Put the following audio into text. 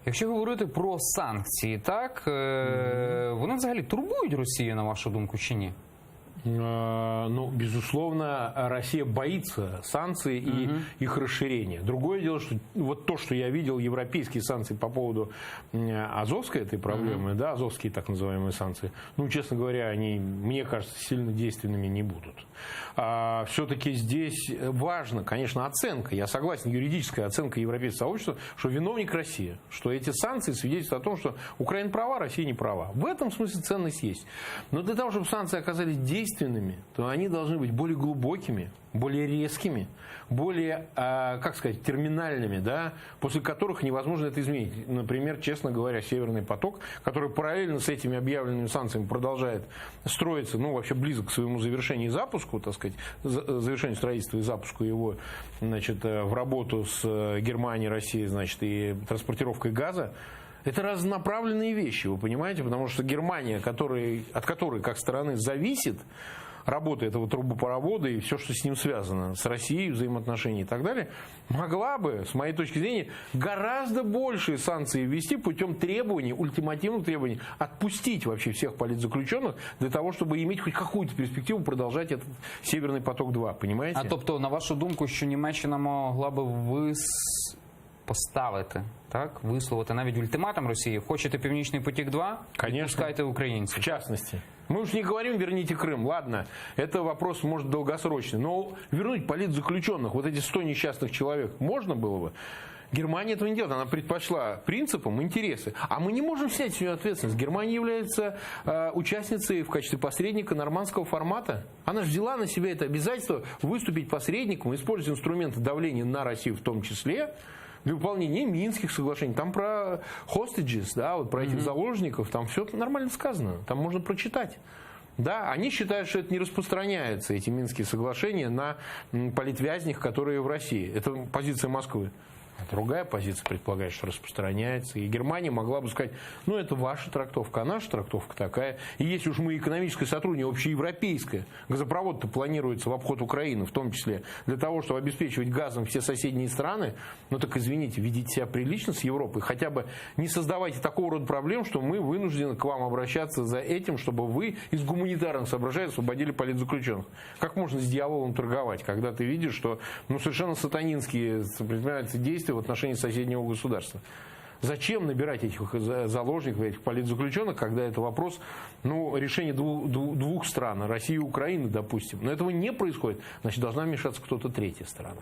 Якщо говорити про санкції, так, вони взагалі турбують Росію, на вашу думку, чи ні? Ну, безусловно, Россия боится санкций и их расширения. Другое дело, что вот то, что я видел, европейские санкции по поводу азовской этой проблемы, да, азовские так называемые санкции, ну, честно говоря, они, мне кажется, сильно действенными не будут. Все-таки здесь важно, конечно, оценка, я согласен, юридическая оценка европейского сообщества, что виновник Россия, что эти санкции свидетельствуют о том, что Украина права, Россия не права. В этом смысле ценность есть. Но для того, чтобы санкции оказались действенными, то они должны быть более глубокими, более резкими, более, как сказать, терминальными, да, после которых невозможно это изменить. Например, честно говоря, Северный поток, который параллельно с этими объявленными санкциями продолжает строиться, ну, вообще близок к своему завершению и запуску, так сказать, завершению строительства и запуску его, значит, в работу с Германией, Россией, значит, и транспортировкой газа. Это разнонаправленные вещи, вы понимаете, потому что Германия, от которой как стороны зависит работа этого трубопровода и все, что с ним связано, с Россией, взаимоотношения и так далее, могла бы, с моей точки зрения, гораздо большие санкции ввести путем требований, ультимативных требований, отпустить вообще всех политзаключенных для того, чтобы иметь хоть какую-то перспективу продолжать этот Северный поток-2, понимаете? А тобто, на вашу думку, що Німеччина могла би поставити, так, висловити навіть ультиматум Росії: хочете Північний потік-2, пускайте українців. В частности. Мы уж не говорим «верните Крым», ладно, это вопрос, может, долгосрочный, но вернуть политзаключенных, вот эти 100 несчастных человек, можно было бы? Германия этого не делает, она предпочла принципам интересы. А мы не можем снять с нее ответственность. Германия является участницей в качестве посредника нормандского формата. Она же взяла на себя это обязательство выступить посредником, используя инструменты давления на Россию в том числе, для выполнения Минских соглашений. Там про hostages, да, вот про этих заложников, там все нормально сказано, там можно прочитать. Да, они считают, что это не распространяется, эти Минские соглашения, на политвязнях, которые в России. Это позиция Москвы. А другая позиция предполагает, что распространяется. И Германия могла бы сказать: ну, это ваша трактовка, а наша трактовка такая. И если уж мы экономическое сотрудничество общеевропейское, газопровод-то планируется в обход Украины, в том числе для того, чтобы обеспечивать газом все соседние страны, ну так извините, ведите себя прилично с Европой, хотя бы не создавайте такого рода проблем, что мы вынуждены к вам обращаться за этим, чтобы вы из гуманитарных соображений освободили политзаключенных. Как можно с дьяволом торговать, когда ты видишь, что ну, совершенно сатанинские предпринимаются действия в отношении соседнего государства? Зачем набирать этих заложников, этих политзаключенных, когда это вопрос, ну, решения двух стран, России и Украины, допустим. Но этого не происходит, значит, должна вмешаться кто-то третья сторона.